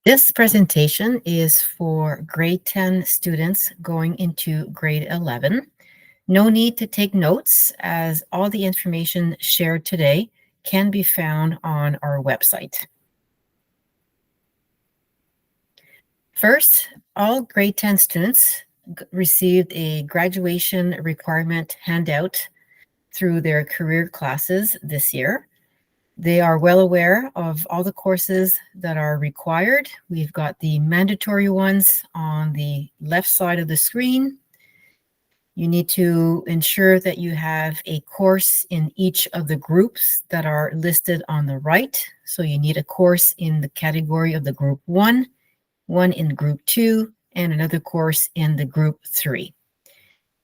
This presentation is for grade 10 students going into grade 11. No need to take notes, as all the information shared today can be found on our website. First, all grade 10 students received a graduation requirement handout through their career classes this year. They are well aware of all the courses that are required. We've got the mandatory ones on the left side of the screen. You need to ensure that you have a course in each of the groups that are listed on the right. So you need a course in the category of the group 1, one in group 2, and another course in the group 3.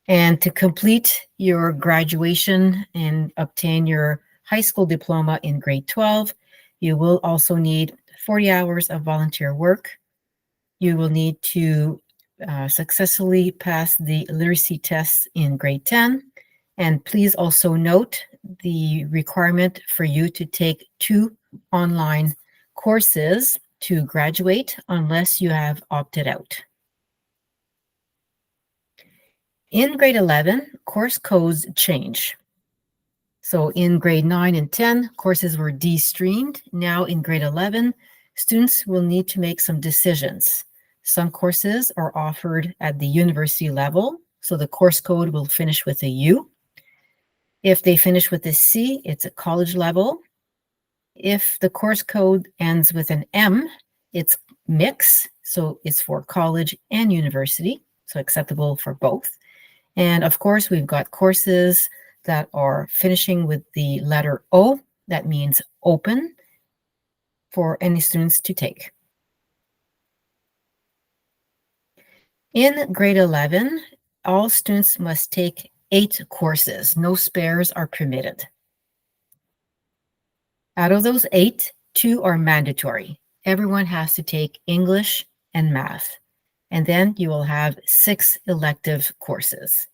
And to complete your graduation and obtain your high school diploma in grade 12, you will also need 40 hours of volunteer work. You will need to successfully pass the literacy tests in grade 10. And please also note the requirement for you to take 2 online courses to graduate unless you have opted out. In grade 11, course codes change. So in grade 9 and 10, courses were de-streamed. Now in grade 11, students will need to make some decisions. Some courses are offered at the university level, so the course code will finish with a U. If they finish with a C, it's a college level. If the course code ends with an M, it's mix, so it's for college and university, so acceptable for both. And of course, we've got courses that are finishing with the letter O, that means open, for any students to take. In grade 11, all students must take 8 courses. No spares are permitted. Out of those 8, 2 are mandatory. Everyone has to take English and math. And then you will have 6 elective courses.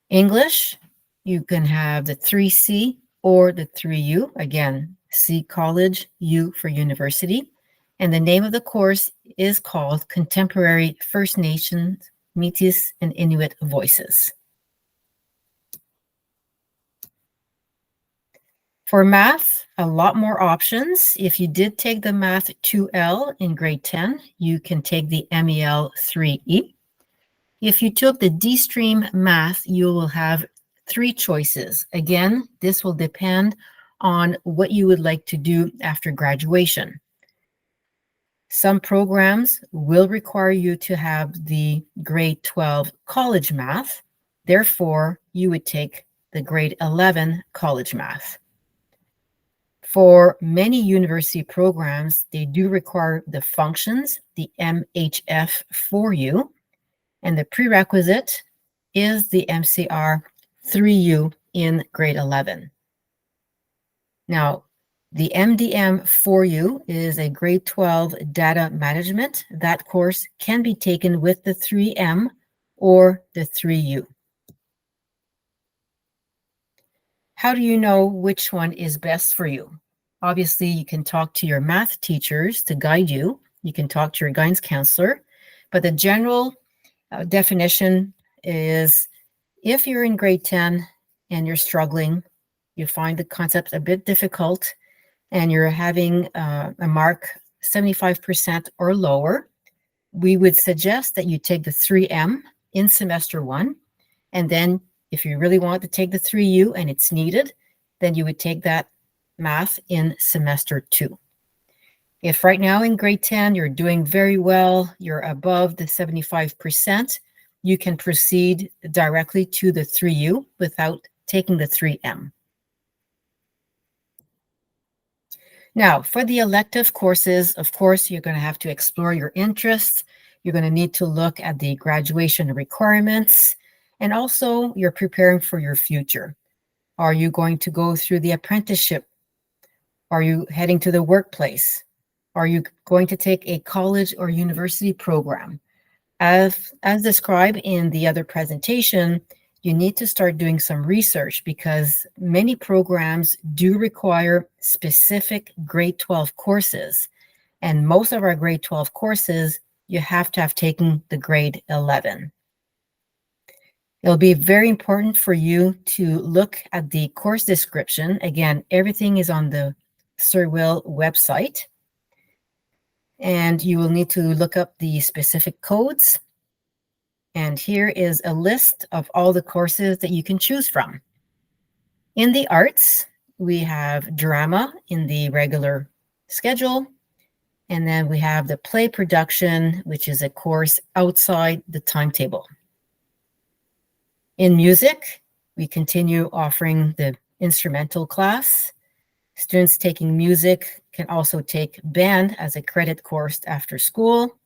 English, you can have the 3C or the 3U. Again, C college, U for university. And the name of the course is called Contemporary First Nations, Métis, and Inuit Voices. For math, a lot more options. If you did take the Math 2L in grade 10, you can take the MEL 3E. If you took the D-Stream Math, you will have 3 choices. Again, this will depend on what you would like to do after graduation. Some programs will require you to have the grade 12 college math. Therefore, you would take the grade 11 college math. For many university programs, they do require the functions, the MHF for you. And the prerequisite is the MCR 3U in grade 11. Now, the MDM 4U is a grade 12 data management. That course can be taken with the 3M or the 3U. How do you know which one is best for you? Obviously, you can talk to your math teachers to guide you. You can talk to your guidance counselor, but the general definition is if you're in grade 10 and you're struggling, you find the concepts a bit difficult, and you're having a mark 75% or lower, we would suggest that you take the 3M in semester 1. And then if you really want to take the 3U and it's needed, then you would take that math in semester 2. If right now in grade 10, you're doing very well, you're above the 75%, you can proceed directly to the 3U without taking the 3M. Now, for the elective courses, of course, you're going to have to explore your interests. You're going to need to look at the graduation requirements, and also you're preparing for your future. Are you going to go through the apprenticeship? Are you heading to the workplace? Are you going to take a college or university program? As described in the other presentation, you need to start doing some research because many programs do require specific grade 12 courses. And most of our grade 12 courses, you have to have taken the grade 11. It'll be very important for you to look at the course description. Again, everything is on the SWL website. And you will need to look up the specific codes. And here is a list of all the courses that you can choose from. In the arts, we have drama in the regular schedule. And then we have the play production, which is a course outside the timetable. In music, we continue offering the instrumental class. Students taking music can also take band as a credit course after school.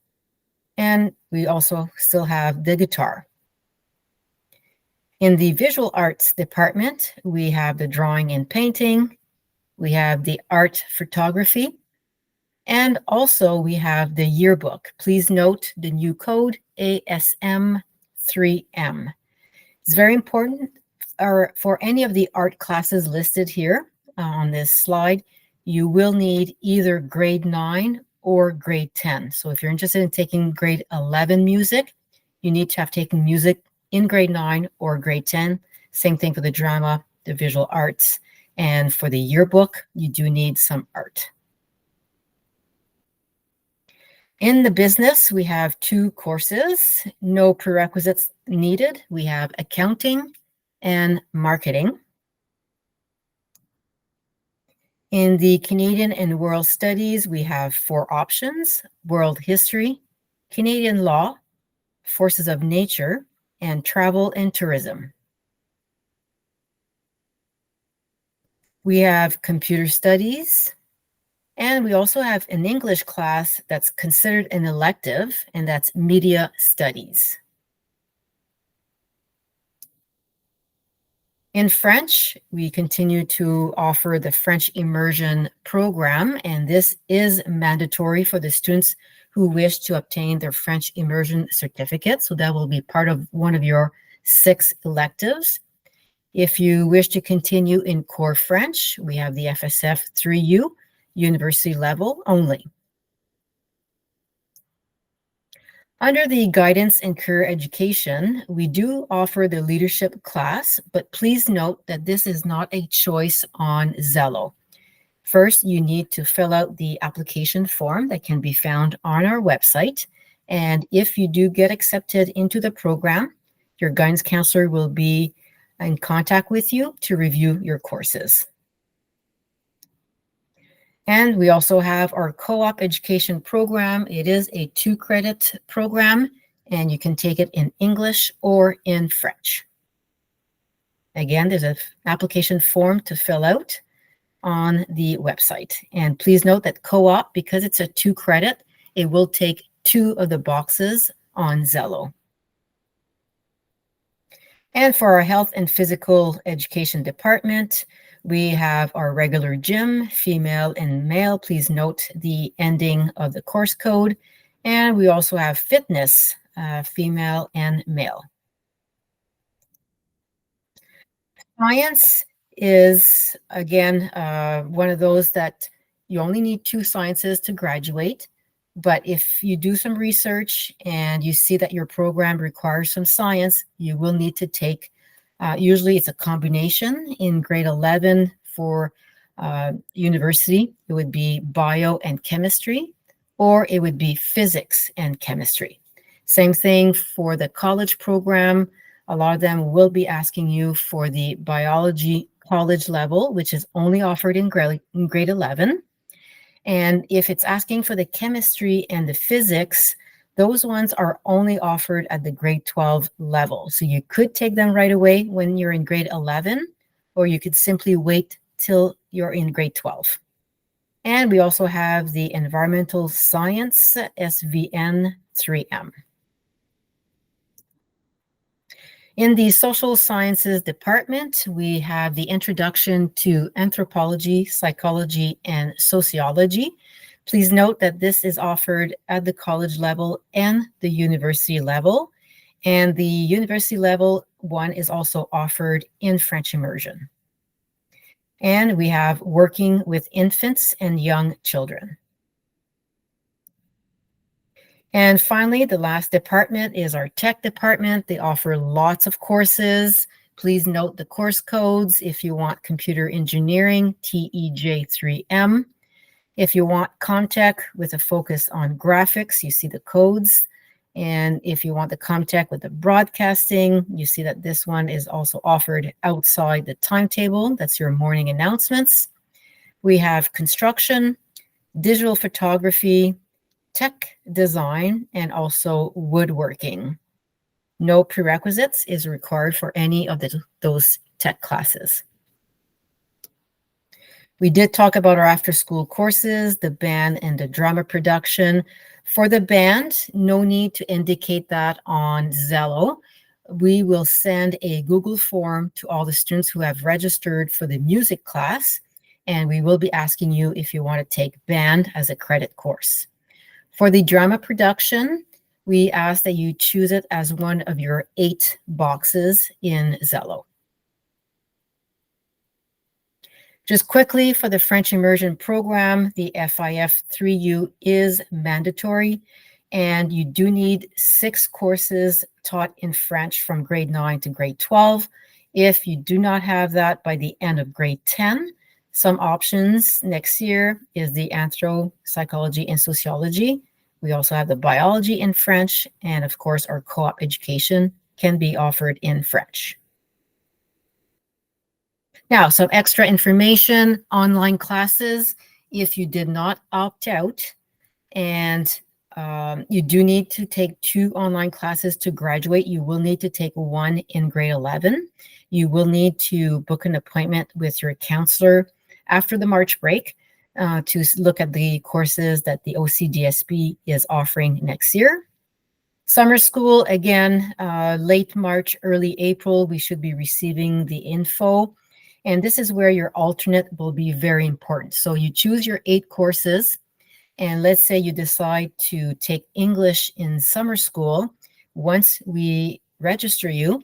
And we also still have the guitar. In the visual arts department, we have the drawing and painting. We have the art photography. And also we have the yearbook. Please note the new code ASM3M. It's very important for any of the art classes listed here on this slide. You will need either grade 9 or grade 10. So if you're interested in taking grade 11 music, you need to have taken music in grade 9 or grade 10. Same thing for the drama, the visual arts. And for the yearbook, you do need some art. In the business, we have 2 courses, no prerequisites needed. We have accounting and marketing. In the Canadian and World Studies, we have 4 options: World History, Canadian Law, Forces of Nature, and Travel and Tourism. We have Computer Studies, and we also have an English class that's considered an elective, and that's Media Studies. In French, we continue to offer the French immersion program, and this is mandatory for the students who wish to obtain their French immersion certificate. So that will be part of one of your 6 electives. If you wish to continue in core French, we have the FSF 3U, university level only. Under the guidance and career education, we do offer the leadership class, but please note that this is not a choice on Zello. First, you need to fill out the application form that can be found on our website. And if you do get accepted into the program, your guidance counselor will be in contact with you to review your courses. And we also have our co-op education program. It is a 2-credit program, and you can take it in English or in French. Again, there's an application form to fill out on the website. And please note that co-op, because it's a 2-credit, it will take 2 of the boxes on Zello. And for our health and physical education department, we have our regular gym, female and male. Please note the ending of the course code. And we also have fitness, female and male. Science is, again, one of those that you only need 2 sciences to graduate. But if you do some research and you see that your program requires some science, you will need to take, usually it's a combination in grade 11 for university. It would be bio and chemistry, or it would be physics and chemistry. Same thing for the college program. A lot of them will be asking you for the biology college level, which is only offered in grade 11. And if it's asking for the chemistry and the physics, those ones are only offered at the grade 12 level. So you could take them right away when you're in grade 11, or you could simply wait till you're in grade 12. And we also have the environmental science, SVN 3M. In the social sciences department, we have the introduction to anthropology, psychology, and sociology. Please note that this is offered at the college level and the university level. And the university level one is also offered in French immersion. And we have working with infants and young children. And finally, the last department is our tech department. They offer lots of courses. Please note the course codes if you want computer engineering, TEJ3M. If you want Comtech with a focus on graphics, you see the codes. And if you want the Comtech with the broadcasting, you see that this one is also offered outside the timetable. That's your morning announcements. We have construction, digital photography, tech design, and also woodworking. No prerequisites is required for any of those tech classes. We did talk about our after-school courses, the band and the drama production. For the band, no need to indicate that on Zello. We will send a Google form to all the students who have registered for the music class, and we will be asking you if you want to take band as a credit course. For the drama production, we ask that you choose it as one of your 8 boxes in Zello. Just quickly, for the French immersion program, the FIF 3U is mandatory, and you do need 6 courses taught in French from grade 9 to grade 12. If you do not have that by the end of grade 10, some options next year is the anthro, psychology, and sociology. We also have the biology in French, and of course, our co-op education can be offered in French. Now, some extra information, online classes. If you did not opt out, and you do need to take 2 online classes to graduate, you will need to take 1 in grade 11. You will need to book an appointment with your counselor after the March break to look at the courses that the OCDSB is offering next year. Summer school, again, late March, early April, we should be receiving the info. And this is where your alternate will be very important. So you choose your 8 courses, and let's say you decide to take English in summer school. Once we register you,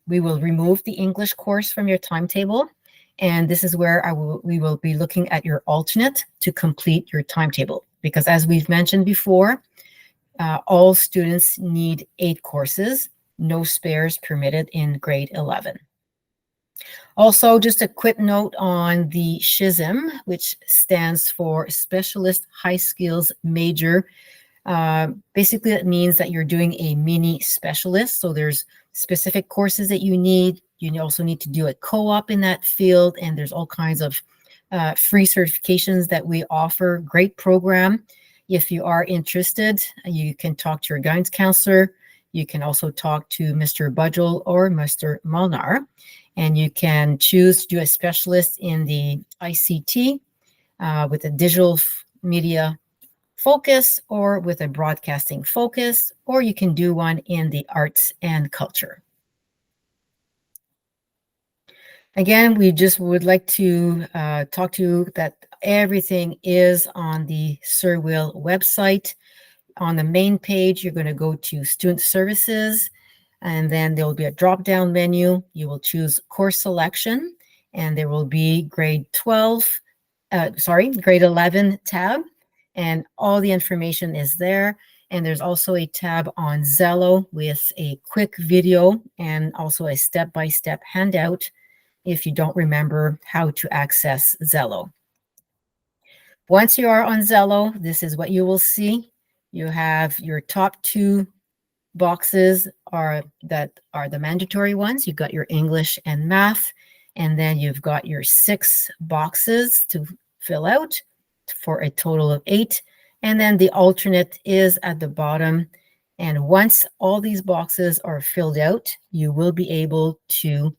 we will remove the English course from your timetable. And this is where we will be looking at your alternate to complete your timetable. Because as we've mentioned before, all students need 8 courses, no spares permitted in grade 11. Also, just a quick note on the SHISM, which stands for Specialist High Skills Major. Basically, that means that you're doing a mini specialist. So there's specific courses that you need. You also need to do a co-op in that field, and there's all kinds of free certifications that we offer. Great program. If you are interested, you can talk to your guidance counselor. You can also talk to Mr. Budgel or Mr. Molnar, and you can choose to do a specialist in the ICT with a digital media focus or with a broadcasting focus, or you can do one in the arts and culture. Again, we just would like to talk to you that everything is on the SWL website. On the main page, you're going to go to Student Services, and then there will be a drop-down menu. You will choose Course Selection, and there will be grade 11 tab, and all the information is there. And there's also a tab on Zello with a quick video and also a step-by-step handout if you don't remember how to access Zello. Once you are on Zello, this is what you will see. You have your top 2 boxes that are the mandatory ones. You've got your English and math, and then you've got your 6 boxes to fill out for a total of 8. And then the alternate is at the bottom. And once all these boxes are filled out, you will be able to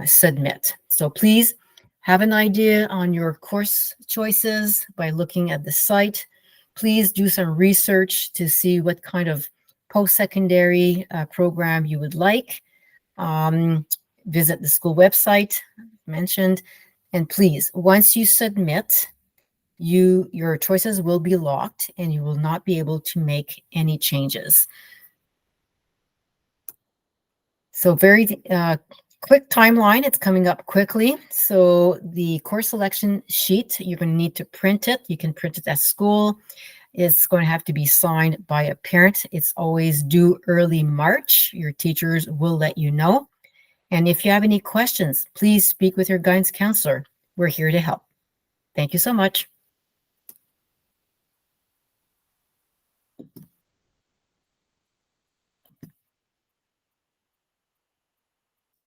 submit. So please have an idea on your course choices by looking at the site. Please do some research to see what kind of post-secondary program you would like. Visit the school website mentioned. And please, once you submit, your choices will be locked and you will not be able to make any changes. So very quick timeline. It's coming up quickly. So the course selection sheet, you're going to need to print it. You can print it at school. It's going to have to be signed by a parent. It's always due early March. Your teachers will let you know. And if you have any questions, please speak with your guidance counselor. We're here to help. Thank you so much.